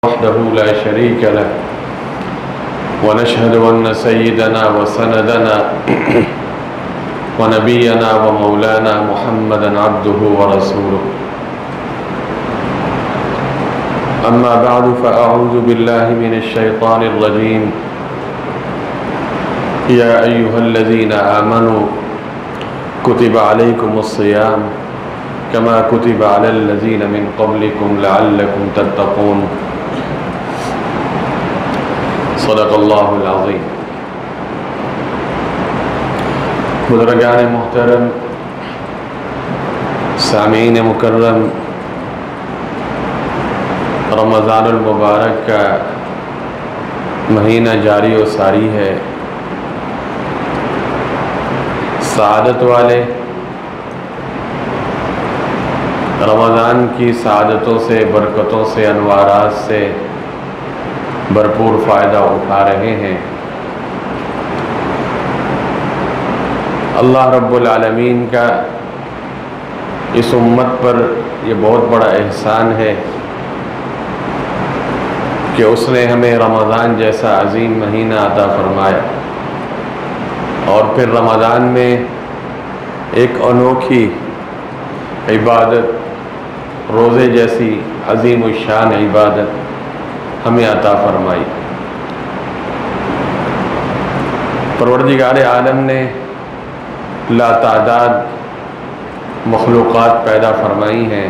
وحده لا شريك له ونشهد أن سيدنا وسندنا ونبينا ومولانا محمدا عبده ورسوله. أما بعد فأعوذ بالله من الشيطان الرجيم. يا أيها الذين آمنوا كتب عليكم الصيام كما كتب على الذين من قبلكم لعلكم تتقون. صدق اللہ العظیم. بزرگان محترم، سامعین مکرم، رمضان المبارک کا مہینہ جاری و ساری ہے. سعادت والے رمضان کی سعادتوں سے، برکتوں سے، انوارات سے بھرپور فائدہ اٹھا رہے ہیں. اللہ رب العالمین کا اس امت پر یہ بہت بڑا احسان ہے کہ اس نے ہمیں رمضان جیسا عظیم مہینہ عطا فرمایا، اور پھر رمضان میں ایک انوکھی عبادت، روزے جیسی عظیم الشان عبادت ہمیں عطا فرمائی. پروردگار عالم نے لا تعداد مخلوقات پیدا فرمائی ہیں.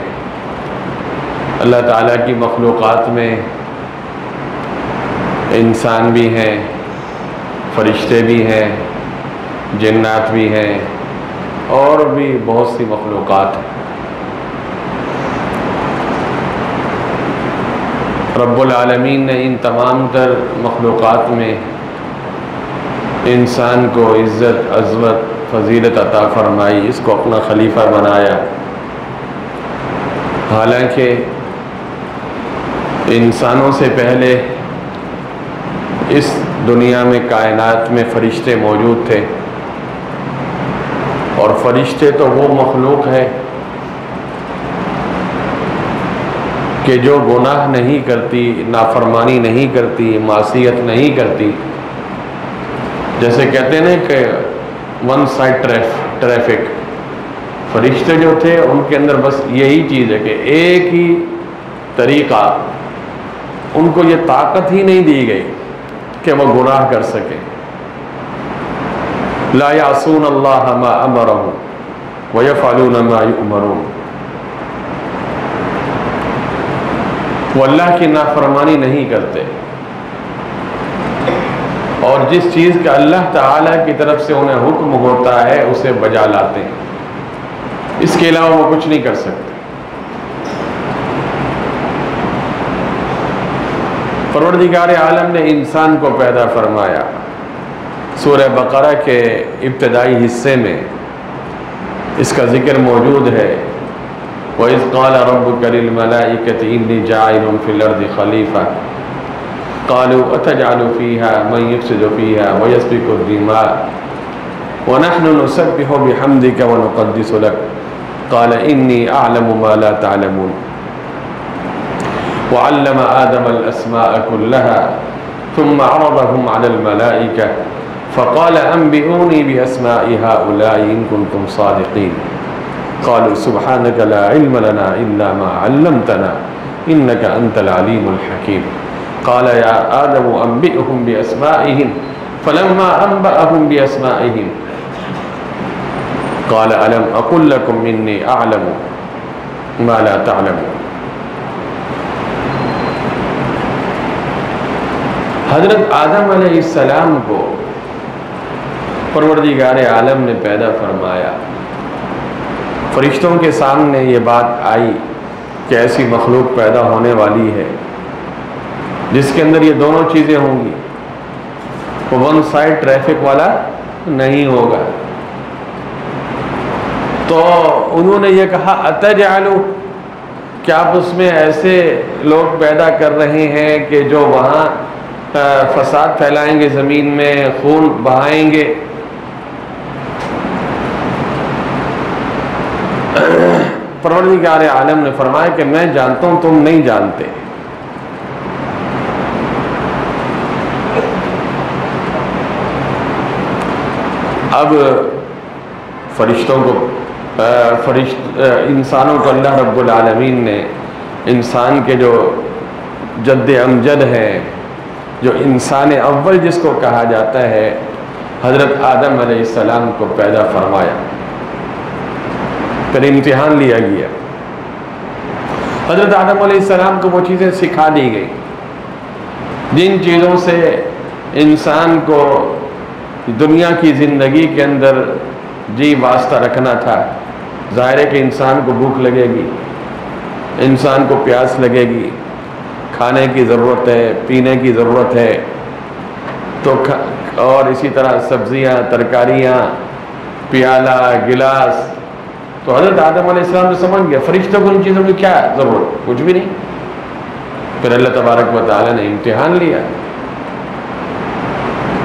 اللہ تعالیٰ کی مخلوقات میں انسان بھی ہیں، فرشتے بھی ہیں، جنات بھی ہیں، اور بھی بہت سی مخلوقات ہیں. رب العالمین نے ان تمام تر مخلوقات میں انسان کو عزت، عظمت، فضیلت عطا فرمائی، اس کو اپنا خلیفہ بنایا. حالانکہ انسانوں سے پہلے اس دنیا میں، کائنات میں فرشتے موجود تھے، اور فرشتے تو وہ مخلوق ہے کہ جو گناہ نہیں کرتی، نافرمانی نہیں کرتی، معصیت نہیں کرتی. جیسے کہتے ہیں نا کہ ون سائڈ ٹریفک، فرشتے جو تھے ان کے اندر بس یہی چیز ہے کہ ایک ہی طریقہ، ان کو یہ طاقت ہی نہیں دی گئی کہ وہ گناہ کر سکیں. لا یعصون اللہ ما امرهم ویفعلون ما یؤمرون. وہ اللہ کی نافرمانی نہیں کرتے، اور جس چیز کا اللہ تعالیٰ کی طرف سے انہیں حکم ہوتا ہے اسے بجا لاتے ہیں. اس کے علاوہ وہ کچھ نہیں کر سکتے. پروردگار عالم نے انسان کو پیدا فرمایا. سورہ بقرہ کے ابتدائی حصے میں اس کا ذکر موجود ہے. وَإِذْ قَالَ رَبُّكَ لِلْمَلَائِكَةِ إِنِّي جَاعِلٌ فِي الْأَرْضِ خَلِيفَةً قَالُوا أَتَجْعَلُ فِيهَا مَن يُفْسِدُ فِيهَا وَيَسْفِكُ الدِّمَاءَ وَنَحْنُ نُسَبِّحُ بِحَمْدِكَ وَنُقَدِّسُ لَكَ قَالَ إِنِّي أَعْلَمُ مَا لَا تَعْلَمُونَ وَعَلَّمَ آدَمَ الْأَسْمَاءَ كُلَّهَا ثُمَّ عَرَضَهُمْ عَلَى الْمَلَائِكَةِ فَقَالَ أَنبِئُونِي بِأَسْمَاءِ هَؤُلَاءِ إِن كُنتُمْ صَادِقِينَ قالوا سبحانك لا علم لنا إلا ما علمتنا إنك أنت العليم الحكيم قال يا آدم أنبئهم بأسمائهم فلما أنبأهم بأسمائهم قال ألم أقل لكم إني أعلم ما لا تعلمون. حضرت آدم علیہ السلام کو پروردگار عالم نے پیدا فرمایا. فرشتوں کے سامنے یہ بات آئی کہ ایسی مخلوق پیدا ہونے والی ہے جس کے اندر یہ دونوں چیزیں ہوں گی. وہ ون سائڈ ٹریفک والا نہیں ہوگا. تو انہوں نے یہ کہا اتجعلو، کیا آپ اس میں ایسے لوگ پیدا کر رہے ہیں کہ جو وہاں فساد پھیلائیں گے، زمین میں خون بہائیں گے. پروردگار عالم نے فرمایا کہ میں جانتا ہوں تم نہیں جانتے. اب فرشتوں کو انسانوں کو اللہ رب العالمین نے انسان کے جو جد امجد ہیں، جو انسان اول جس کو کہا جاتا ہے، حضرت آدم علیہ السلام کو پیدا فرمایا، پھر امتحان لیا گیا۔ حضرت آدم علیہ السلام کو وہ چیزیں سکھا دی گئی جن چیزوں سے انسان کو دنیا کی زندگی کے اندر جی واسطہ رکھنا تھا۔ ظاہر ہے کہ انسان کو بھوک لگے گی، انسان کو پیاس لگے گی، کھانے کی ضرورت ہے، پینے کی ضرورت ہے، تو اور اسی طرح سبزیاں، ترکاریاں، پیالہ، گلاس۔ تو حضرت آدم علیہ السلام تو سمجھ گیا فرشتوں کو ان چیزوں کی کیا ضرورت، کچھ بھی نہیں۔ پھر اللہ تبارک و تعالیٰ نے امتحان لیا،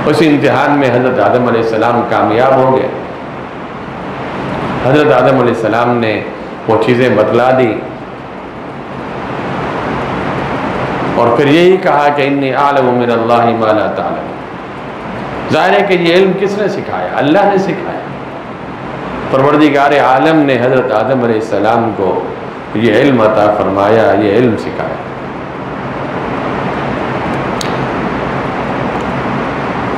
اس امتحان میں حضرت آدم علیہ السلام کامیاب ہو گئے۔ حضرت آدم علیہ السلام نے وہ چیزیں بتلا دی اور پھر یہی کہا کہ انی اعلم من اللہ ما لا تعلم۔ ظاہر ہے کہ یہ علم کس نے سکھایا؟ اللہ نے سکھایا۔ پروردگار عالم نے حضرت آدم علیہ السلام کو یہ علم عطا فرمایا، یہ علم سکھایا۔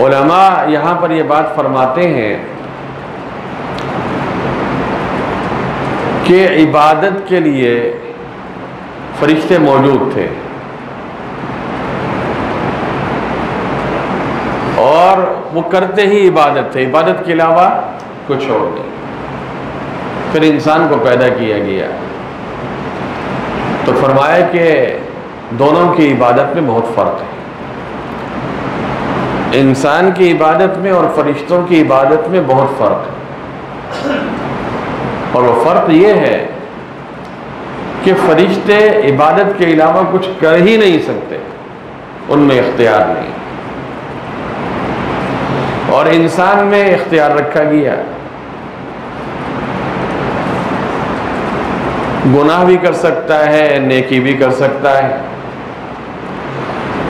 علماء یہاں پر یہ بات فرماتے ہیں کہ عبادت کے لیے فرشتے موجود تھے اور وہ کرتے ہی عبادت تھے، عبادت کے علاوہ کچھ اور نہیں۔ پھر انسان کو پیدا کیا گیا تو فرمایا کہ دونوں کی عبادت میں بہت فرق ہے، انسان کی عبادت میں اور فرشتوں کی عبادت میں بہت فرق ہے۔ اور وہ فرق یہ ہے کہ فرشتے عبادت کے علاوہ کچھ کر ہی نہیں سکتے، ان میں اختیار نہیں، اور انسان میں اختیار رکھا گیا، گناہ بھی کر سکتا ہے، نیکی بھی کر سکتا ہے،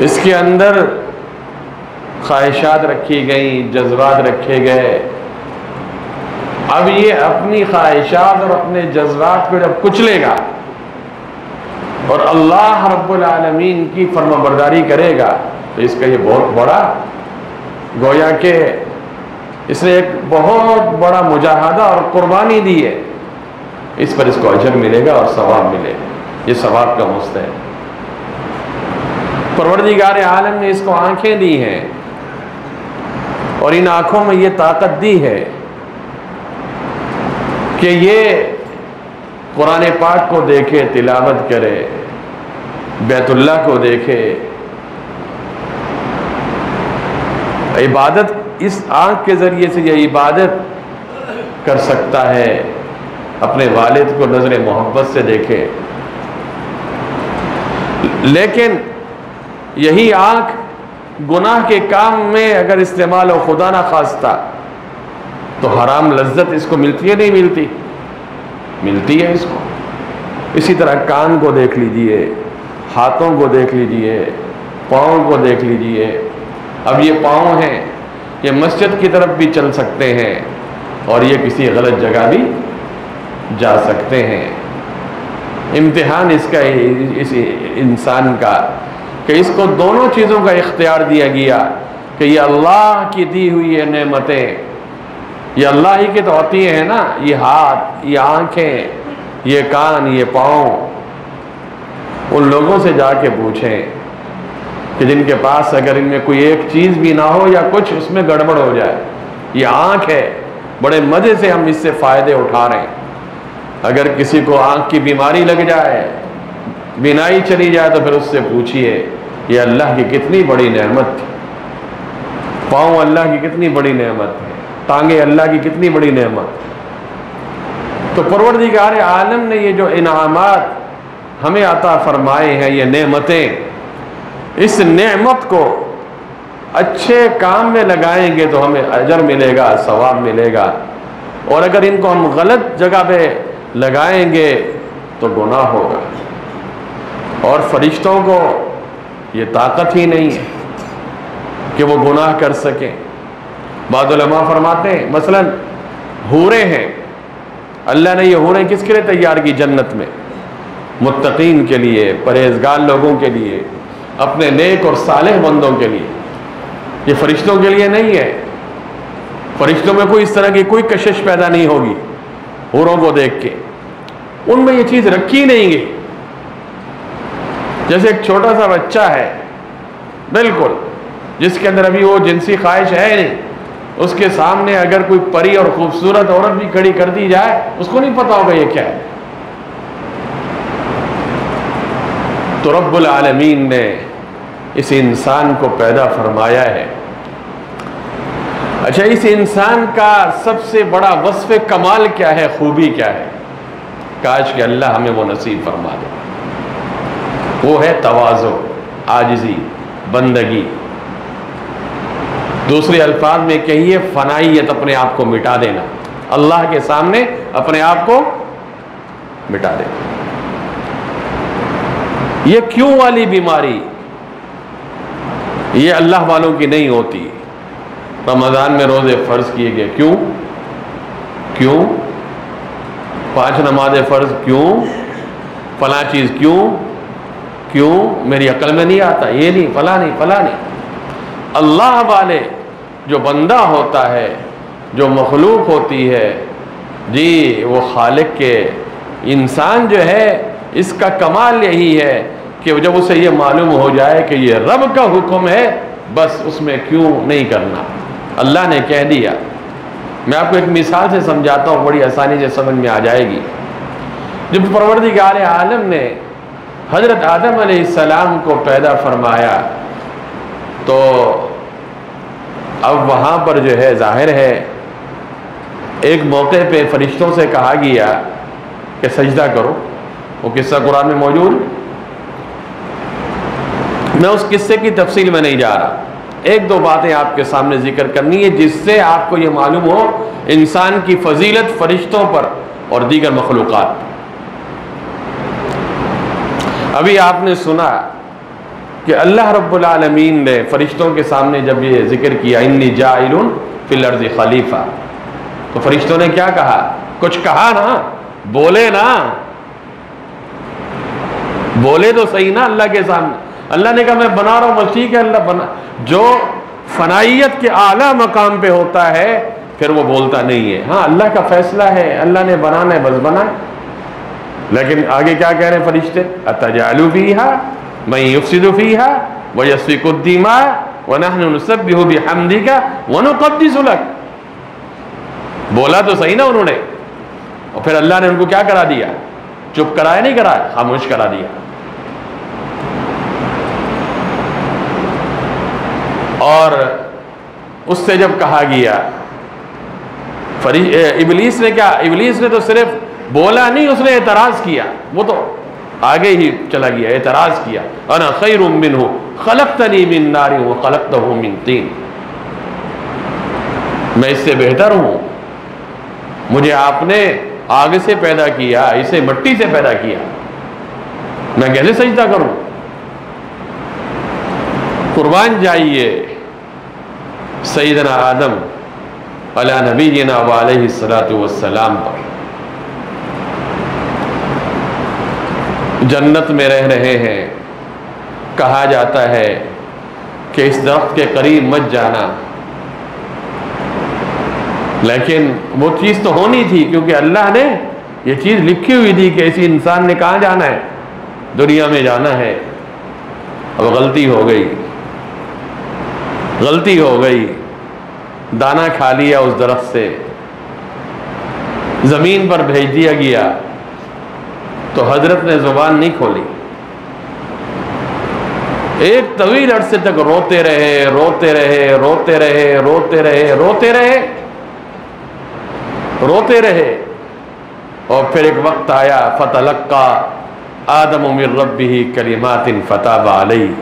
اس کے اندر خواہشات رکھی گئیں، جذبات رکھے گئے۔ اب یہ اپنی خواہشات اور اپنے جذبات کو جب کچلے گا اور اللہ رب العالمین کی فرما برداری کرے گا تو اس کا یہ بہت بڑا، گویا کہ اس نے ایک بہت بڑا مجاہدہ اور قربانی دی ہے، اس پر اس کو اجر ملے گا اور ثواب ملے گا، یہ ثواب کا مستحق۔ پروردگار عالم نے اس کو آنکھیں دی ہیں اور ان آنکھوں میں یہ طاقت دی ہے کہ یہ قرآن پاک کو دیکھے، تلاوت کرے، بیت اللہ کو دیکھے۔ عبادت اس آنکھ کے ذریعے سے یہ عبادت کر سکتا ہے، اپنے والد کو نظر محبت سے دیکھے۔ لیکن یہی آنکھ گناہ کے کام میں اگر استعمال ہو، خدا نہ خواستہ، تو حرام لذت اس کو ملتی ہے نہیں ملتی؟ ملتی ہے اس کو۔ اسی طرح کان کو دیکھ لیجئے، ہاتھوں کو دیکھ لیجئے، پاؤں کو دیکھ لیجئے۔ اب یہ پاؤں ہیں، یہ مسجد کی طرف بھی چل سکتے ہیں اور یہ کسی غلط جگہ بھی جا سکتے ہیں۔ امتحان اس کا اس انسان کا کہ اس کو دونوں چیزوں کا اختیار دیا گیا کہ یہ اللہ کی دی ہوئی یہ نعمتیں، یہ اللہ ہی کے تو ہوتی ہیں نا، یہ ہاتھ، یہ آنکھیں، یہ کان، یہ پاؤں۔ ان لوگوں سے جا کے پوچھیں کہ جن کے پاس اگر ان میں کوئی ایک چیز بھی نہ ہو یا کچھ اس میں گڑبڑ ہو جائے، یہ آنکھ ہے، بڑے مزے سے ہم اس سے فائدے اٹھا رہے ہیں۔ اگر کسی کو آنکھ کی بیماری لگ جائے، بینائی چلی جائے، تو پھر اس سے پوچھئے یہ اللہ کی کتنی بڑی نعمت تھی، پاؤں اللہ کی کتنی بڑی نعمت ہے، ٹانگیں اللہ کی کتنی بڑی نعمت۔ تو پروردگار عالم نے یہ جو انعامات ہمیں عطا فرمائے ہیں، یہ نعمتیں، اس نعمت کو اچھے کام میں لگائیں گے تو ہمیں اجر ملے گا، ثواب ملے گا، اور اگر ان کو ہم غلط جگہ پہ لگائیں گے تو گناہ ہوگا۔ اور فرشتوں کو یہ طاقت ہی نہیں ہے کہ وہ گناہ کر سکیں، بعض علماء فرماتے ہیں مثلا حوریں ہیں، اللہ نے یہ حوریں کس کے لیے تیار کی جنت میں؟ متقین کے لیے، پرہیزگار لوگوں کے لیے، اپنے نیک اور صالح بندوں کے لیے، یہ فرشتوں کے لیے نہیں ہے۔ فرشتوں میں کوئی اس طرح کی کوئی کشش پیدا نہیں ہوگی حوروں کو دیکھ کے، ان میں یہ چیز رکھی نہیں گئی۔ جیسے ایک چھوٹا سا بچہ ہے بالکل، جس کے اندر ابھی وہ جنسی خواہش ہے نہیں، اس کے سامنے اگر کوئی پری اور خوبصورت عورت بھی کھڑی کر دی جائے، اس کو نہیں پتا ہوگا یہ کیا ہے۔ تو رب العالمین نے اس انسان کو پیدا فرمایا ہے۔ اچھا، اس انسان کا سب سے بڑا وصف کمال کیا ہے، خوبی کیا ہے؟ کاش کہ اللہ ہمیں وہ نصیب فرما دے۔ وہ ہے تواضع، عاجزی، بندگی۔ دوسرے الفاظ میں کہیے فنائیت، اپنے آپ کو مٹا دینا، اللہ کے سامنے اپنے آپ کو مٹا دینا۔ یہ کیوں والی بیماری یہ اللہ والوں کی نہیں ہوتی۔ رمضان میں روزے فرض کیے گئے، کیوں 5 نماز فرض، کیوں فلاں چیز، کیوں میری عقل میں نہیں آتا، یہ نہیں، فلاں نہیں۔ اللہ والے جو بندہ ہوتا ہے، جو مخلوق ہوتی ہے، جی وہ خالق کے، انسان جو ہے اس کا کمال یہی ہے کہ جب اسے یہ معلوم ہو جائے کہ یہ رب کا حکم ہے، بس اس میں کیوں نہیں کرنا، اللہ نے کہہ دیا۔ میں آپ کو ایک مثال سے سمجھاتا ہوں، بڑی آسانی سے سمجھ میں آ جائے گی۔ جب پروردگار عالم نے حضرت آدم علیہ السلام کو پیدا فرمایا تو اب وہاں پر جو ہے ظاہر ہے ایک موقع پہ فرشتوں سے کہا گیا کہ سجدہ کرو، وہ قصہ قرآن میں موجود۔ میں اس قصے کی تفصیل میں نہیں جا رہا، ایک دو باتیں آپ کے سامنے ذکر کرنی ہے جس سے آپ کو یہ معلوم ہو انسان کی فضیلت فرشتوں پر اور دیگر مخلوقات۔ ابھی آپ نے سنا کہ اللہ رب العالمین نے فرشتوں کے سامنے جب یہ ذکر کیا انی جاعل فی الارض خلیفہ، تو فرشتوں نے کیا کہا؟ کچھ کہا نا، بولے نا، بولے تو صحیح نا اللہ کے سامنے۔ اللہ نے کہا میں بنا رہا ہوں، بس ٹھیک ہے، اللہ بنا۔ جو فنائیت کے اعلیٰ مقام پہ ہوتا ہے پھر وہ بولتا نہیں ہے، ہاں اللہ کا فیصلہ ہے، اللہ نے بنانا ہے بس بنا۔ لیکن آگے کیا کہہ رہے ہیں فرشتے؟ اتجعل فیہا من یفسد فیہا ویسفک الدماء ونحن نسبح بحمدک ونقدس لک۔ بولا تو صحیح نا انہوں نے، اور پھر اللہ نے ان کو کیا کرا دیا؟ چپ کرایا نہیں کرایا، خاموش کرا دیا۔ اور اس سے جب کہا گیا ابلیس نے کیا؟ ابلیس نے تو صرف بولا نہیں، اس نے اعتراض کیا، وہ تو آگے ہی چلا گیا، اعتراض کیا، انا خیر منہ خلقتنی من نار وخلقتہ من طین، میں اس سے بہتر ہوں، مجھے آپ نے آگ سے پیدا کیا، اسے مٹی سے پیدا کیا، میں کیسے سجدہ کروں؟ قربان جائیے سیدنا آدم علی نبینا وعلیہ الصلاۃ والسلام پر۔ جنت میں رہ رہے ہیں، کہا جاتا ہے کہ اس درخت کے قریب مت جانا، لیکن وہ چیز تو ہونی تھی کیونکہ اللہ نے یہ چیز لکھی ہوئی تھی کہ اسی انسان نے کہاں جانا ہے؟ دنیا میں جانا ہے۔ اب غلطی ہو گئی، دانہ کھا لیا اس درخت سے، زمین پر بھیج دیا گیا، تو حضرت نے زبان نہیں کھولی، ایک طویل عرصے تک روتے رہے، اور پھر ایک وقت آیا فتلقى آدم من ربہ کلمات فتاب علیہ،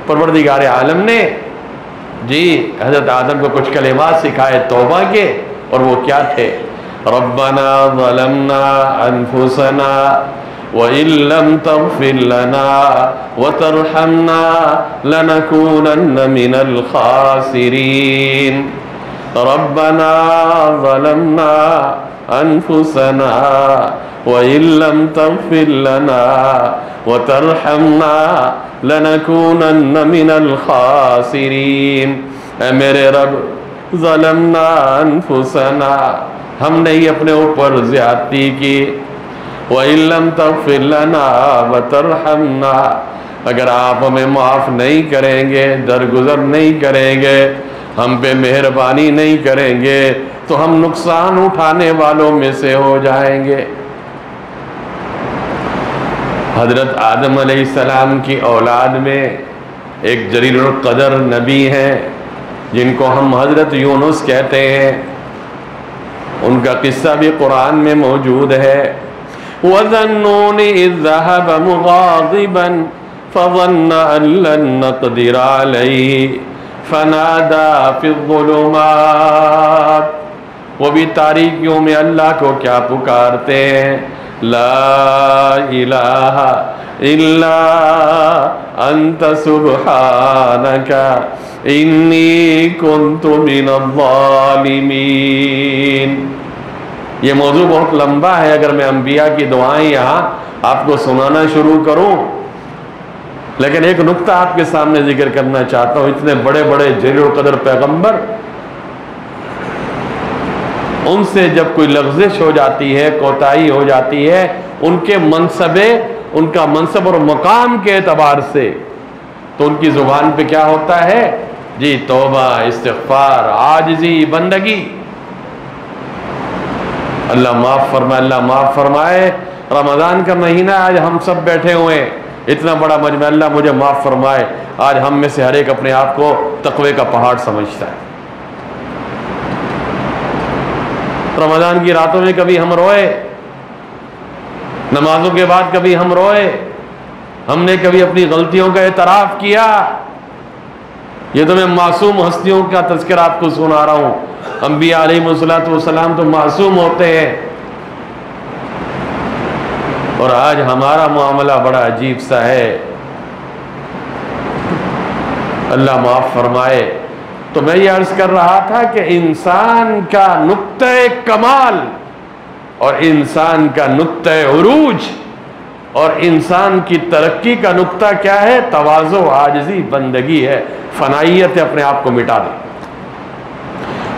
پروردگار عالم نے جی حضرت آدم کو کچھ کلمات سکھائے توبہ کے، اور وہ کیا تھے؟ ربنا ظلمنا انفسنا وَإِن لَّمْ تَغْفِرْ لَنَا وَتَرْحَمْنَا لَنَكُونَنَّ مِنَ الْخَاسِرِينَ۔ ربنا ظلمنا انفسنا وان لم تغفر لنا وترحمنا لنكونن من الخاسرین۔ اے میرے رب، ظلمنا انفسنا، ہم نے ہی اپنے اوپر زیادتی کی، وَإِن لَّمْ تَغْفِرْ لَنَا وَتَرْحَمْنَا، اگر آپ ہمیں معاف نہیں کریں گے، درگزر نہیں کریں گے، ہم پہ مہربانی نہیں کریں گے، تو ہم نقصان اٹھانے والوں میں سے ہو جائیں گے۔ حضرت آدم علیہ السلام کی اولاد میں ایک جلیل القدر نبی ہیں جن کو ہم حضرت یونس کہتے ہیں، ان کا قصہ بھی قرآن میں موجود ہے۔ وَذَا النُّونِ إِذْ ذَهَبَ مُغَاضِبًا فَظَنَّ أَن لَّن نَّقْدِرَ عَلَيْهِ فَنَادَىٰ فِي الظُّلُمَاتِ، وہ بھی تاریکیوں میں اللہ کو کیا پکارتے ہیں، لا الہ الا انت سبحانک انی کنت من الظالمین۔ یہ موضوع بہت لمبا ہے، اگر میں انبیاء کی دعائیں یہاں آپ کو سنانا شروع کروں، لیکن ایک نقطہ آپ کے سامنے ذکر کرنا چاہتا ہوں۔ اتنے بڑے بڑے جلیل القدر پیغمبر، ان سے جب کوئی لغزش ہو جاتی ہے، کوتاہی ہو جاتی ہے ان کے ان کا منصب اور مقام کے اعتبار سے، تو ان کی زبان پہ کیا ہوتا ہے؟ جی توبہ، استغفار، عاجزی، بندگی۔ اللہ معاف فرمائے، اللہ معاف فرمائے۔ رمضان کا مہینہ، آج ہم سب بیٹھے ہوئے ہیں، اتنا بڑا مجمع، اللہ مجھے معاف فرمائے، آج ہم میں سے ہر ایک اپنے آپ کو تقوی کا پہاڑ سمجھتا ہے۔ رمضان کی راتوں میں کبھی ہم روئے، نمازوں کے بعد کبھی ہم روئے، ہم نے کبھی اپنی غلطیوں کا اعتراف کیا؟ یہ تو میں معصوم ہستیوں کا تذکرہ آپ کو سنا رہا ہوں۔ انبیاء علیہ السلام تو معصوم ہوتے ہیں، اور آج ہمارا معاملہ بڑا عجیب سا ہے۔ اللہ معاف فرمائے۔ تو میں یہ عرض کر رہا تھا کہ انسان کا نقطہ کمال اور انسان کا نقطہ عروج اور انسان کی ترقی کا نقطہ کیا ہے؟ تواضع، عاجزی، بندگی ہے، فنائیت ہے، اپنے آپ کو مٹا دے۔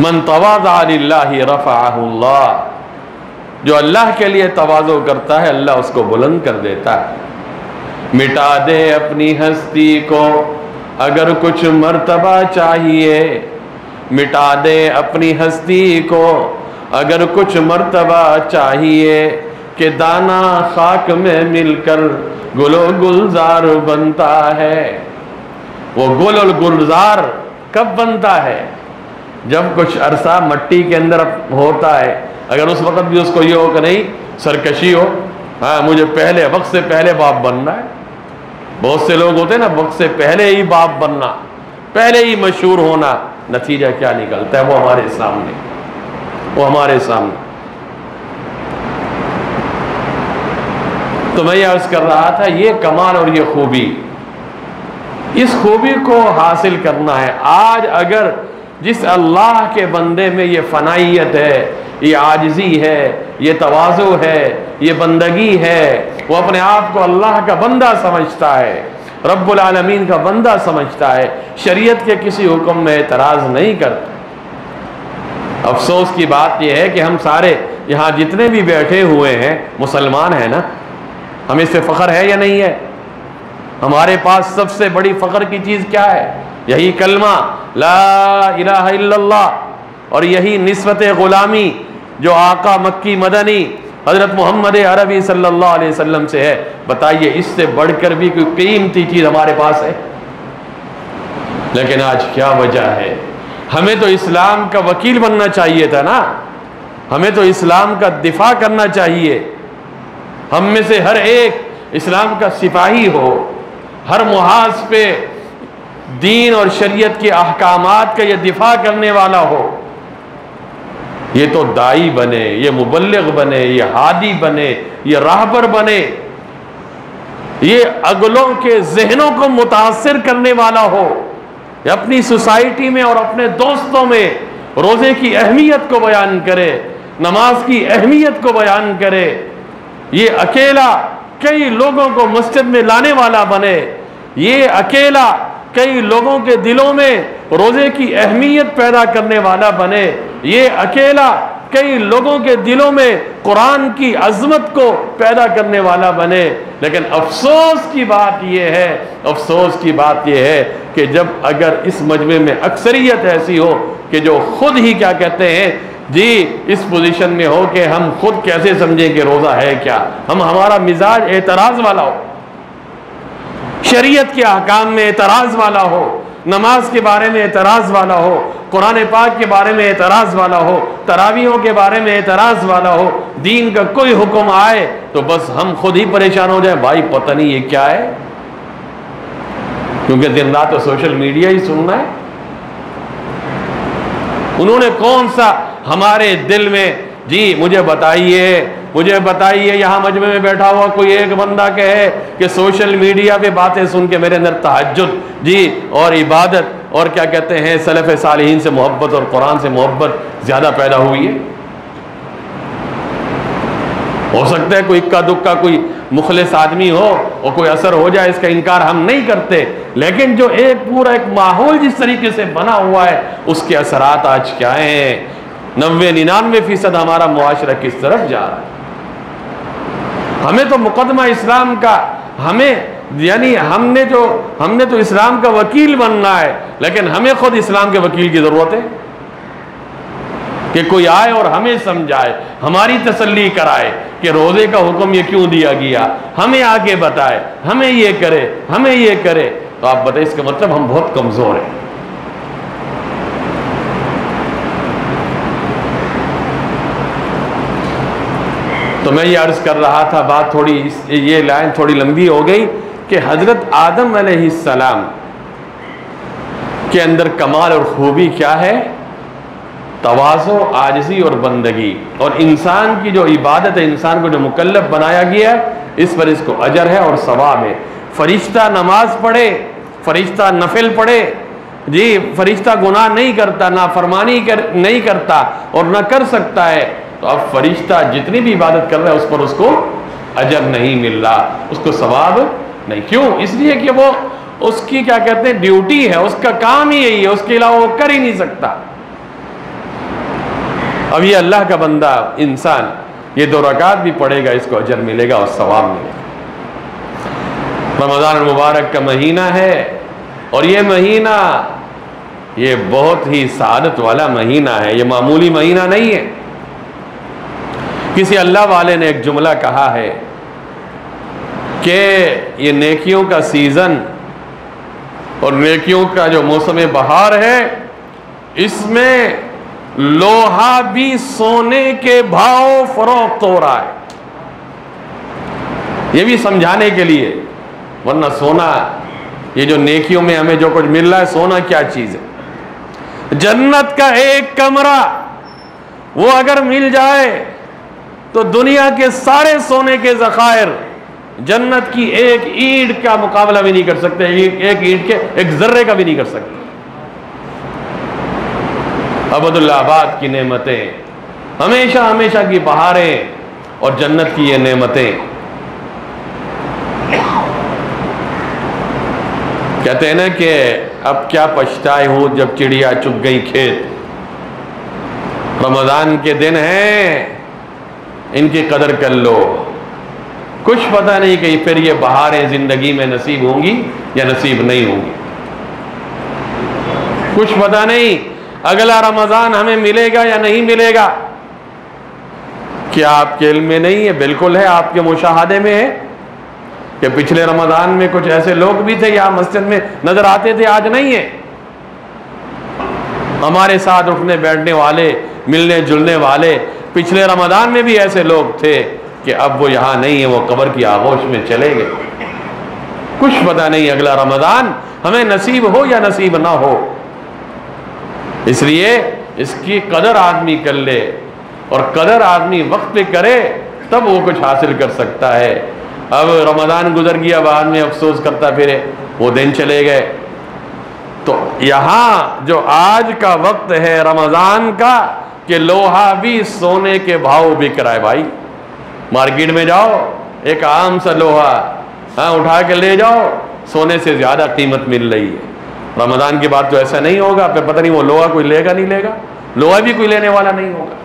من تواضع للہ رفعہ اللہ، جو اللہ کے لیے تواضع کرتا ہے اللہ اس کو بلند کر دیتا ہے۔ مٹا دے اپنی ہستی کو اگر کچھ مرتبہ چاہیے، مٹا دے اپنی ہستی کو اگر کچھ مرتبہ چاہیے، کہ دانا خاک میں مل کر گل و گلزار بنتا ہے۔ وہ گل اور گلزار کب بنتا ہے؟ جب کچھ عرصہ مٹی کے اندر ہوتا ہے، اگر اس وقت بھی اس کو یہ ہو کہ نہیں سرکشی ہو، ہاں مجھے پہلے وقت سے پہلے باپ بننا ہے۔ بہت سے لوگ ہوتے ہیں نا، وقت سے پہلے ہی باپ بننا، پہلے ہی مشہور ہونا، نتیجہ کیا نکلتا ہے وہ ہمارے سامنے، وہ ہمارے سامنے۔ تو میں یہ عرض کر رہا تھا، یہ کمال اور یہ خوبی، اس خوبی کو حاصل کرنا ہے۔ آج اگر جس اللہ کے بندے میں یہ فنائیت ہے، یہ عاجزی ہے، یہ تواضع ہے، یہ بندگی ہے، وہ اپنے آپ کو اللہ کا بندہ سمجھتا ہے، رب العالمین کا بندہ سمجھتا ہے، شریعت کے کسی حکم میں اعتراض نہیں کرتا۔ افسوس کی بات یہ ہے کہ ہم سارے یہاں جتنے بھی بیٹھے ہوئے ہیں مسلمان ہیں نا، ہمیں اس سے فخر ہے یا نہیں ہے؟ ہمارے پاس سب سے بڑی فخر کی چیز کیا ہے؟ یہی کلمہ لا الہ الا اللہ، اور یہی نسبت غلامی جو آقا مکی مدنی حضرت محمد عربی صلی اللہ علیہ وسلم سے ہے۔ بتائیے اس سے بڑھ کر بھی کوئی قیمتی چیز ہمارے پاس ہے؟ لیکن آج کیا وجہ ہے؟ ہمیں تو اسلام کا وکیل بننا چاہیے تھا نا، ہمیں تو اسلام کا دفاع کرنا چاہیے، ہم میں سے ہر ایک اسلام کا سپاہی ہو، ہر محاذ پہ دین اور شریعت کے احکامات کا یہ دفاع کرنے والا ہو۔ یہ تو دائی بنے، یہ مبلغ بنے، یہ ہادی بنے، یہ راہبر بنے، یہ اگلوں کے ذہنوں کو متاثر کرنے والا ہو، یہ اپنی سوسائٹی میں اور اپنے دوستوں میں روزے کی اہمیت کو بیان کرے، نماز کی اہمیت کو بیان کرے، یہ اکیلا کئی لوگوں کو مسجد میں لانے والا بنے، یہ اکیلا کئی لوگوں کے دلوں میں روزے کی اہمیت پیدا کرنے والا بنے، یہ اکیلا کئی لوگوں کے دلوں میں قرآن کی عظمت کو پیدا کرنے والا بنے۔ لیکن افسوس کی بات یہ ہے کہ جب اگر اس مجمع میں اکثریت ایسی ہو کہ جو خود ہی کیا کہتے ہیں جی اس پوزیشن میں ہو کہ ہم خود کیسے سمجھیں کہ روزہ ہے کیا، ہمارا مزاج اعتراض والا ہو، شریعت کے احکام میں اعتراض والا ہو، نماز کے بارے میں اعتراض والا ہو، قرآن پاک کے بارے میں اعتراض والا ہو، تراویحوں کے بارے میں اعتراض والا ہو، دین کا کوئی حکم آئے تو بس ہم خود ہی پریشان ہو جائیں، بھائی پتہ نہیں یہ کیا ہے، کیونکہ دن رات تو سوشل میڈیا ہی سننا ہے۔ انہوں نے کون سا ہمارے دل میں جی مجھے بتائیے یہاں مجمع میں بیٹھا ہوا کوئی ایک بندہ کہے کہ سوشل میڈیا پہ باتیں سن کے میرے اندر تہجد جی اور عبادت اور کیا کہتے ہیں سلف صالحین سے محبت اور قرآن سے محبت زیادہ پیدا ہوئی ہے؟ ہو سکتا ہے کوئی اکا دکا کوئی مخلص آدمی ہو اور کوئی اثر ہو جائے، اس کا انکار ہم نہیں کرتے، لیکن جو پورا ایک ماحول جس طریقے سے بنا ہوا ہے اس کے اثرات آج کیا ہیں؟ 90-99% ہمارا معاشرہ کس طرف جا رہا ہے؟ ہمیں تو مقدمہ اسلام کا ہم نے تو اسلام کا وکیل بننا ہے، لیکن ہمیں خود اسلام کے وکیل کی ضرورت ہے کہ کوئی آئے اور ہمیں سمجھائے، ہماری تسلی کرائے کہ روزے کا حکم یہ کیوں دیا گیا، ہمیں آگے بتائے، ہمیں یہ کرے۔ تو آپ بتائیں اس کا مطلب ہم بہت کمزور ہیں۔ تو میں یہ عرض کر رہا تھا، بات یہ لائن تھوڑی لمبی ہو گئی کہ حضرت آدم علیہ السلام کے اندر کمال اور خوبی کیا ہے؟ تواضع، عاجزی اور بندگی، اور انسان کی جو عبادت ہے، انسان کو جو مکلف بنایا گیا ہے، اس پر اس کو اجر ہے اور ثواب ہے۔ فرشتہ نماز پڑھے، فرشتہ نفل پڑھے جی، فرشتہ گناہ نہیں کرتا، نافرمانی نہیں کرتا اور نہ کر سکتا ہے، تو اب فرشتہ جتنی بھی عبادت کر رہا ہے اس پر اس کو اجر نہیں مل رہا، اس کو ثواب نہیں۔ کیوں؟ اس لیے کہ وہ اس کی کیا کہتے ہیں ڈیوٹی ہے، اس کا کام ہی یہی ہے، اس کے علاوہ وہ کر ہی نہیں سکتا۔ اب یہ اللہ کا بندہ انسان یہ 2 رکعت بھی پڑھے گا، اس کو اجر ملے گا اور ثواب ملے گا۔ رمضان المبارک کا مہینہ ہے، اور یہ مہینہ یہ بہت ہی سعادت والا مہینہ ہے، یہ معمولی مہینہ نہیں ہے۔ کسی اللہ والے نے ایک جملہ کہا ہے کہ یہ نیکیوں کا سیزن اور نیکیوں کا جو موسم بہار ہے، اس میں لوہا بھی سونے کے بھاؤ فروخت ہو رہا ہے۔ یہ بھی سمجھانے کے لیے، ورنہ سونا یہ جو نیکیوں میں ہمیں جو کچھ مل رہا ہے، سونا کیا چیز ہے؟ جنت کا ایک کمرہ وہ اگر مل جائے تو دنیا کے سارے سونے کے ذخائر جنت کی ایک اینٹ کا مقابلہ بھی نہیں کر سکتے، ایک اینٹ کے ایک ذرے کا بھی نہیں کر سکتے۔ عبدالآباد کی نعمتیں، ہمیشہ کی بہاریں اور جنت کی یہ نعمتیں، کہتے ہیں نا کہ اب کیا پچھتائے ہو جب چڑیا چگ گئی کھیت، رمضان کے دن ہیں ان کی قدر کر لو، کچھ پتہ نہیں کہ پھر یہ بہاریں زندگی میں نصیب ہوں گی یا نصیب نہیں ہوں گی، کچھ پتہ نہیں اگلا رمضان ہمیں ملے گا یا نہیں ملے گا۔ کیا آپ کے علم میں نہیں ہے؟ بالکل ہے، آپ کے مشاہدے میں ہے کہ پچھلے رمضان میں کچھ ایسے لوگ بھی تھے یہاں مسجد میں نظر آتے تھے، آج نہیں ہے۔ ہمارے ساتھ اٹھنے بیٹھنے والے، ملنے جلنے والے، پچھلے رمضان میں بھی ایسے لوگ تھے کہ اب وہ یہاں نہیں ہیں، وہ قبر کی آغوش میں چلے گئے۔ کچھ پتہ نہیں اگلا رمضان ہمیں نصیب ہو یا نصیب نہ ہو، اس لیے اس کی قدر آدمی کر لے، اور قدر آدمی وقت پہ کرے تب وہ کچھ حاصل کر سکتا ہے۔ اب رمضان گزر گیا، بعد میں افسوس کرتا پھرے، وہ دن چلے گئے، تو یہاں جو آج کا وقت ہے رمضان کا کہ لوہا بھی سونے کے بھاؤ بک رہا ہے بھائی. مارکیٹ میں جاؤ ایک عام سا لوہا اٹھا کے لے جاؤ, سونے سے زیادہ قیمت مل رہی ہے. رمضان کے بعد تو ایسا نہیں ہوگا, پھر پتہ نہیں وہ لوہا کوئی لے گا نہیں لے گا, لوہا بھی کوئی لینے والا نہیں ہوگا.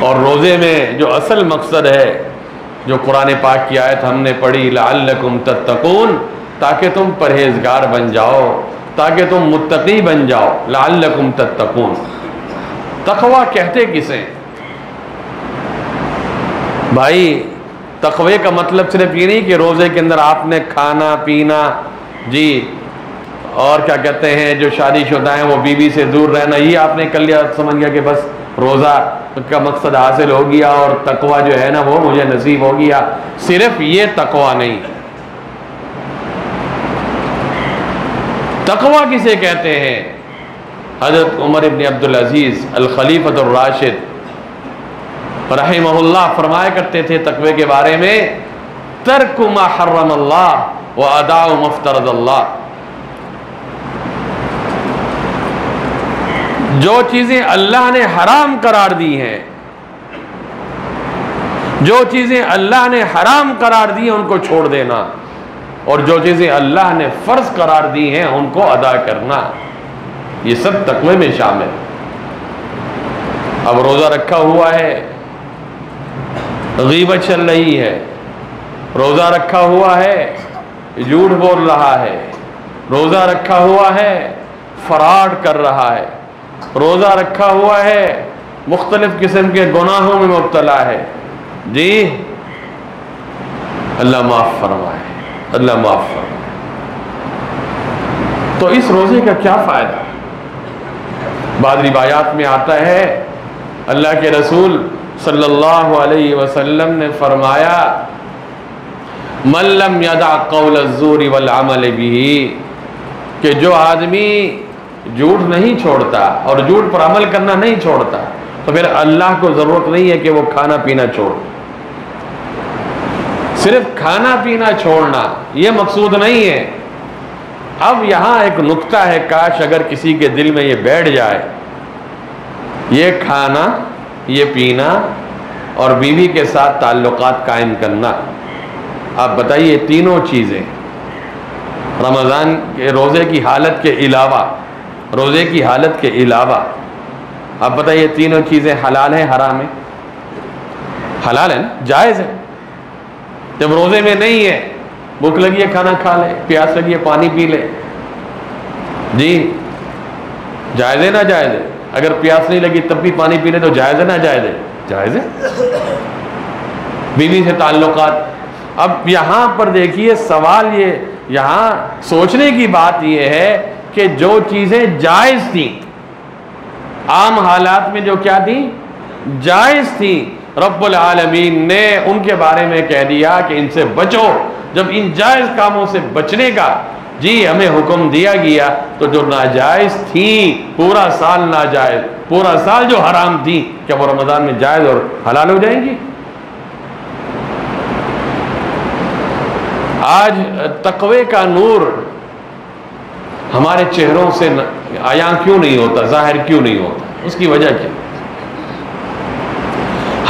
اور روزے میں جو اصل مقصد ہے, جو قرآن پاک کی آیت ہم نے پڑھی, لعلکم تتقون, تاکہ تم پرہیزگار بن جاؤ, تاکہ تم متقی بن جاؤ. لعلکم تتقون, تقوی کہتے کسے بھائی؟ تقوی کا مطلب صرف یہ نہیں کہ روزے کے اندر آپ نے کھانا پینا جی اور کیا کہتے ہیں جو شادی شدہ ہیں وہ بیوی سے دور رہنا, یہ آپ نے کر لیا, سمجھ گیا کہ بس روزہ کا مقصد حاصل ہو گیا اور تقوی جو ہے نا وہ مجھے نصیب ہو گیا. صرف یہ تقوی نہیں. تقوی کسے کہتے ہیں؟ حضرت عمر ابن عبدالعزیز الخلیفۃ الراشد رحمہ اللہ فرمایا کرتے تھے تقوی کے بارے میں, ترک ما حرم اللہ و اداء ما افترض اللہ. جو چیزیں اللہ نے حرام قرار دی ہیں, جو چیزیں اللہ نے حرام قرار دی ہیں ان کو چھوڑ دینا, اور جو چیزیں اللہ نے فرض قرار دی ہیں ان کو ادا کرنا, یہ سب تقوی میں شامل. اب روزہ رکھا ہوا ہے, غیبت چل رہی ہے, روزہ رکھا ہوا ہے, جھوٹ بول رہا ہے, روزہ رکھا ہوا ہے, فراڈ کر رہا ہے, روزہ رکھا ہوا ہے, مختلف قسم کے گناہوں میں مبتلا ہے, جی اللہ معاف فرمائے, اللہ معاف فرمائے. تو اس روزے کا کیا فائدہ؟ بعض روایات میں آتا ہے اللہ کے رسول صلی اللہ علیہ وسلم نے فرمایا, من لم یدع قول الزور والعمل به, کہ جو آدمی جھوٹ نہیں چھوڑتا اور جھوٹ پر عمل کرنا نہیں چھوڑتا تو پھر اللہ کو ضرورت نہیں ہے کہ وہ کھانا پینا چھوڑ. صرف کھانا پینا چھوڑنا یہ مقصود نہیں ہے. اب یہاں ایک نکتہ ہے, کاش اگر کسی کے دل میں یہ بیٹھ جائے, یہ کھانا, یہ پینا اور بیوی کے ساتھ تعلقات قائم کرنا, آپ بتائیے تینوں چیزیں رمضان کے روزے کی حالت کے علاوہ, روزے کی حالت کے علاوہ آپ بتائیے تینوں چیزیں حلال ہیں حرام ہیں؟ حلال ہے نا, جائز ہے. جب روزے میں نہیں ہے, بھوک لگی ہے کھانا کھا لے, پیاس لگی ہے پانی پی لے, جی جائز ہے نا جائز ہے؟ اگر پیاس نہیں لگی تب بھی پانی پی لے تو جائز ہے نا جائز ہے؟ جائز ہے. بیوی سے تعلقات. اب یہاں پر دیکھیے سوال یہ, یہاں سوچنے کی بات یہ ہے کہ جو چیزیں جائز تھیں, عام حالات میں جو کیا تھیں, جائز تھیں, رب العالمین نے ان کے بارے میں کہہ دیا کہ ان سے بچو. جب ان جائز کاموں سے بچنے کا جی ہمیں حکم دیا گیا تو جو ناجائز تھیں, پورا سال ناجائز, پورا سال جو حرام تھیں, کیا وہ رمضان میں جائز اور حلال ہو جائیں گی؟ آج تقوی کا نور ہمارے چہروں سے عیاں کیوں نہیں ہوتا, ظاہر کیوں نہیں ہوتا؟ اس کی وجہ کیا؟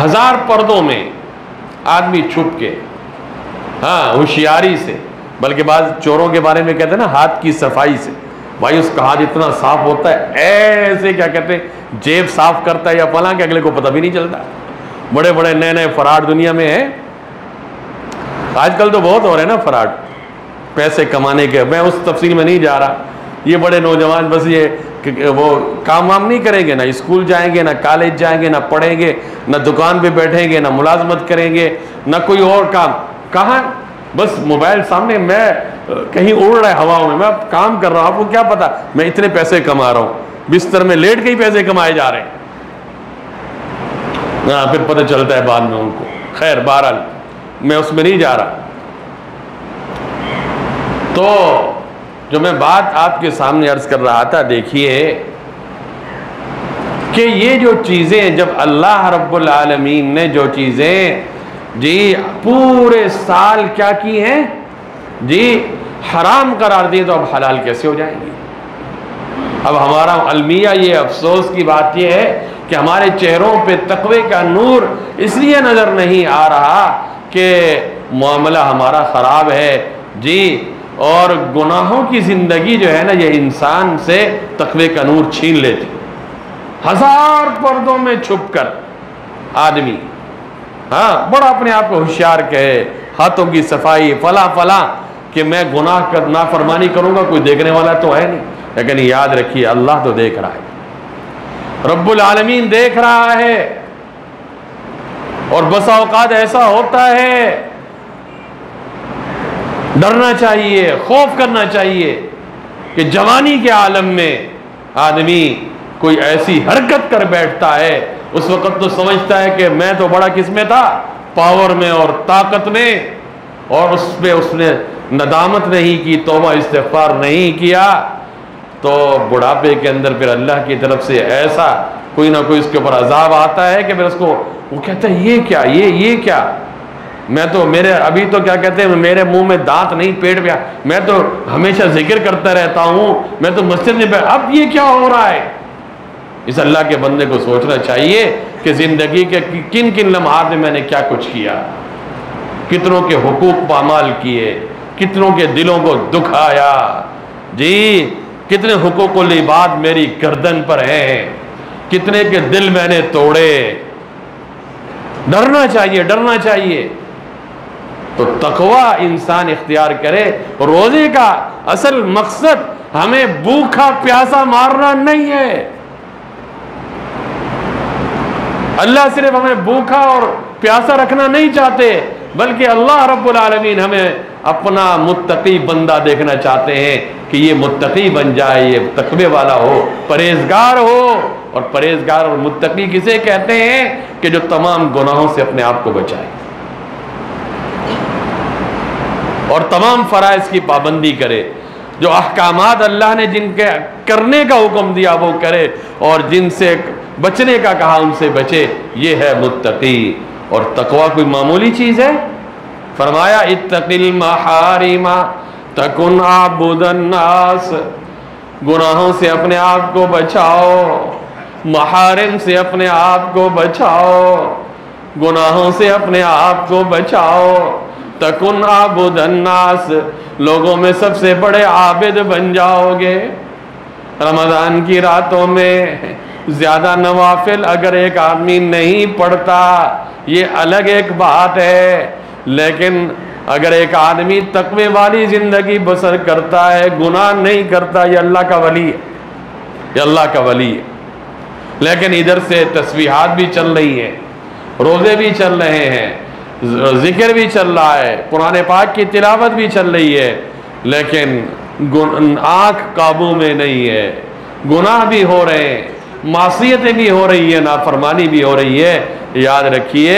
ہزار پردوں میں آدمی چھپ کے, ہاں ہوشیاری سے, بلکہ بعض چوروں کے بارے میں کہتے ہیں نا ہاتھ کی صفائی سے, بھائی اس کا ہاتھ اتنا صاف ہوتا ہے ایسے کیا کہتے ہیں جیب صاف کرتا ہے یا فلاں کہ اگلے کو پتہ بھی نہیں چلتا. بڑے بڑے نئے نئے فراڈ دنیا میں ہیں. آج کل تو بہت ہو رہے ہیں نا فراڈ پیسے کمانے کے, میں اس تفصیل میں نہیں جا رہا. یہ بڑے نوجوان بس یہ وہ کام وام نہیں کریں گے, نہ اسکول جائیں گے, نہ کالج جائیں گے, نہ پڑھیں گے, نہ دکان پہ بیٹھیں گے, نہ ملازمت کریں گے, نہ کوئی اور کام. کہاں بس موبائل سامنے, میں کہیں اڑ رہا ہے ہواؤں میں, میں کام کر رہا ہوں, آپ کو کیا پتا میں اتنے پیسے کما رہا ہوں, بستر میں لیٹ کے ہی پیسے کمائے جا رہے ہیں. پھر پتہ چلتا ہے بعد میں ان کو. خیر بہرحال میں اس میں نہیں جا رہا. تو جو میں بات آپ کے سامنے عرض کر رہا تھا, دیکھیے کہ یہ جو چیزیں جب اللہ رب العالمین نے جو چیزیں جی پورے سال کیا کی ہیں, جی حرام قرار دیے تو اب حلال کیسے ہو جائیں گی؟ اب ہمارا المیہ یہ افسوس کی بات یہ ہے کہ ہمارے چہروں پہ تقوی کا نور اس لیے نظر نہیں آ رہا کہ معاملہ ہمارا خراب ہے جی، اور گناہوں کی زندگی جو ہے نا یہ انسان سے تقوی کا نور چھین لیتی، ہزار پردوں میں چھپ کر آدمی بڑا اپنے آپ کو ہوشیار کہے، ہاتھوں کی صفائی فلاں فلاں، کہ میں گناہ نافرمانی کروں گا کوئی دیکھنے والا تو ہے نہیں، لیکن یاد رکھیے اللہ تو دیکھ رہا ہے، رب العالمین دیکھ رہا ہے۔ اور بسا اوقات ایسا ہوتا ہے، ڈرنا چاہیے، خوف کرنا چاہیے کہ جوانی کے عالم میں آدمی کوئی ایسی حرکت کر بیٹھتا ہے، اس وقت تو سمجھتا ہے کہ میں تو بڑا کس میں تھا، پاور میں اور طاقت میں، اور اس پہ اس نے ندامت نہیں کی، توبہ استغفار نہیں کیا، تو بڑھاپے کے اندر پھر اللہ کی طرف سے ایسا کوئی نہ کوئی اس کے اوپر عذاب آتا ہے کہ پھر اس کو وہ کہتا ہے یہ کیا، یہ کیا، میں تو ابھی تو کیا کہتے ہیں میرے منہ میں دانت نہیں پیٹ پہ، میں تو ہمیشہ ذکر کرتا رہتا ہوں، میں تو مسجد میں اب یہ کیا ہو رہا ہے؟ اس اللہ کے بندے کو سوچنا چاہیے کہ زندگی کے کن کن لمحات میں میں نے کیا کچھ کیا، کتنوں کے حقوق پامال کیے، کتنوں کے دلوں کو دکھایا جی، کتنے حقوق العباد میری گردن پر ہیں، کتنے کے دل میں نے توڑے۔ ڈرنا چاہیے، ڈرنا چاہیے۔ تو تقوی انسان اختیار کرے۔ روزے کا اصل مقصد ہمیں بھوکا پیاسا مارنا نہیں ہے، اللہ صرف ہمیں بھوکا اور پیاسا رکھنا نہیں چاہتے، بلکہ اللہ رب العالمین ہمیں اپنا متقی بندہ دیکھنا چاہتے ہیں کہ یہ متقی بن جائے، یہ تقوی والا ہو، پرہیزگار ہو۔ اور پرہیزگار اور متقی کسے کہتے ہیں؟ کہ جو تمام گناہوں سے اپنے آپ کو بچائے اور تمام فرائض کی پابندی کرے، جو احکامات اللہ نے جن کے کرنے کا حکم دیا وہ کرے، اور جن سے بچنے کا کہا ان سے بچے، یہ ہے متقی۔ اور تقوی کوئی معمولی چیز ہے؟ فرمایا اتق المحارم تکن عبد الناس، گناہوں سے اپنے آپ کو بچاؤ، محارم سے اپنے آپ کو بچاؤ، گناہوں سے اپنے آپ کو بچاؤ، تکن عبد الناس، لوگوں میں سب سے بڑے عابد بن جاؤ گے۔ رمضان کی راتوں میں زیادہ نوافل اگر ایک آدمی نہیں پڑھتا یہ الگ ایک بات ہے، لیکن اگر ایک آدمی تقوی والی زندگی بسر کرتا ہے، گناہ نہیں کرتا، یہ اللہ کا ولی ہے، یہ اللہ کا ولی ہے۔ لیکن ادھر سے تسبیحات بھی چل رہی ہیں، روزے بھی چل رہے ہیں، ذکر بھی چل رہا ہے، قرآن پاک کی تلاوت بھی چل رہی ہے، لیکن آنکھ قابو میں نہیں ہے، گناہ بھی ہو رہے ہیں، معصیتیں بھی ہو رہی ہیں، نافرمانی بھی ہو رہی ہے۔ یاد رکھیے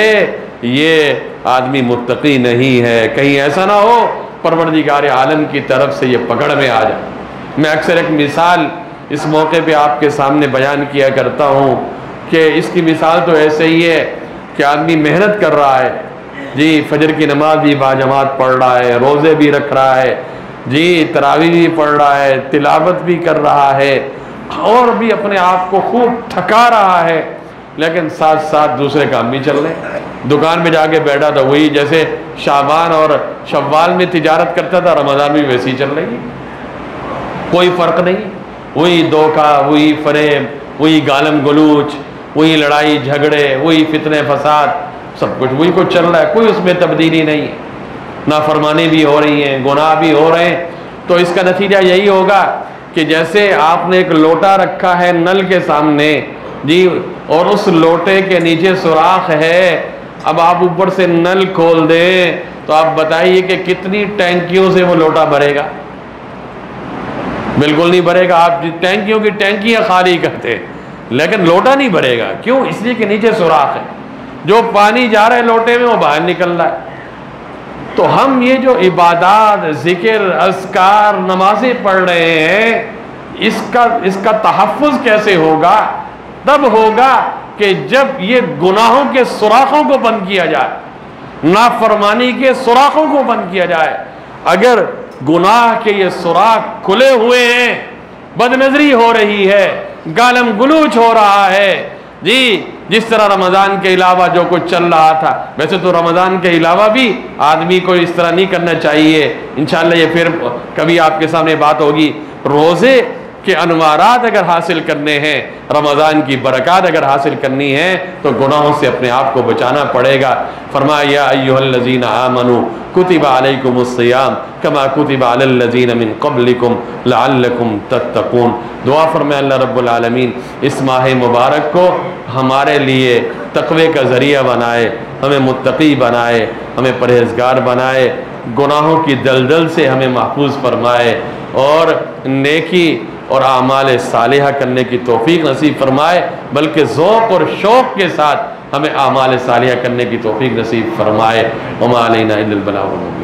یہ آدمی متقی نہیں ہے، کہیں ایسا نہ ہو پروردگار عالم کی طرف سے یہ پکڑ میں آ جائے۔ میں اکثر ایک مثال اس موقع پہ آپ کے سامنے بیان کیا کرتا ہوں کہ اس کی مثال تو ایسے ہی ہے کہ آدمی محنت کر رہا ہے جی، فجر کی نماز بھی باجماعت پڑھ رہا ہے، روزے بھی رکھ رہا ہے جی، تراویح بھی پڑھ رہا ہے، تلاوت بھی کر رہا ہے، اور بھی اپنے آپ کو خوب تھکا رہا ہے، لیکن ساتھ ساتھ دوسرے کام بھی چل رہے ہیں۔ دکان میں جا کے بیٹھا تھا، وہی جیسے شعبان اور شوال میں تجارت کرتا تھا، رمضان میں ویسی چل رہی ہے، کوئی فرق نہیں، وہی دھوکہ، وہی فریب، وہی گالم گلوچ، وہی لڑائی جھگڑے، وہی فتنے فساد، سب کچھ وہی کچھ چل رہا ہے، کوئی اس میں تبدیلی نہیں ہے، نافرمانی بھی ہو رہی ہیں، گناہ بھی ہو رہے ہیں۔ تو اس کا نتیجہ یہی ہوگا کہ جیسے آپ نے ایک لوٹا رکھا ہے نل کے سامنے جی، اور اس لوٹے کے نیچے سوراخ ہے، اب آپ اوپر سے نل کھول دیں تو آپ بتائیے کہ کتنی ٹینکیوں سے وہ لوٹا بھرے گا؟ بالکل نہیں بھرے گا۔ آپ ٹینکیوں کی ٹینکیاں خالی کرتے لیکن لوٹا نہیں بھرے گا، کیوں؟ اس لیے کہ نیچے سوراخ ہے، جو پانی جا رہا ہے لوٹے میں وہ باہر نکل رہا ہے۔ تو ہم یہ جو عبادات، ذکر، اذکار، نمازیں پڑھ رہے ہیں، اس کا تحفظ کیسے ہوگا؟ تب ہوگا کہ جب یہ گناہوں کے سوراخوں کو بند کیا جائے، نافرمانی کے سوراخوں کو بند کیا جائے۔ اگر گناہ کے یہ سوراخ کھلے ہوئے ہیں، بدنظری ہو رہی ہے، گالم گلوچ ہو رہا ہے جی، جس طرح رمضان کے علاوہ جو کچھ چل رہا تھا، ویسے تو رمضان کے علاوہ بھی آدمی کو اس طرح نہیں کرنا چاہیے۔ انشاءاللہ یہ پھر کبھی آپ کے سامنے بات ہوگی۔ روزے کے انوارات اگر حاصل کرنے ہیں، رمضان کی برکات اگر حاصل کرنی ہے تو گناہوں سے اپنے آپ کو بچانا پڑے گا۔ فرمایا یا ایھا الذین آمنوا کتب علیکم الصیام کما کتب علی الذین من قبلکم لعلکم تتقون۔ دعا فرمائے اللہ رب العالمین اس ماہ مبارک کو ہمارے لیے تقوی کا ذریعہ بنائے، ہمیں متقی بنائے، ہمیں پرہیزگار بنائے، گناہوں کی دلدل سے ہمیں محفوظ فرمائے اور نیکی اور اعمال صالحہ کرنے کی توفیق نصیب فرمائے، بلکہ ذوق اور شوق کے ساتھ ہمیں اعمال صالحہ کرنے کی توفیق نصیب فرمائے۔ وما علینا الا البلاغ المبین۔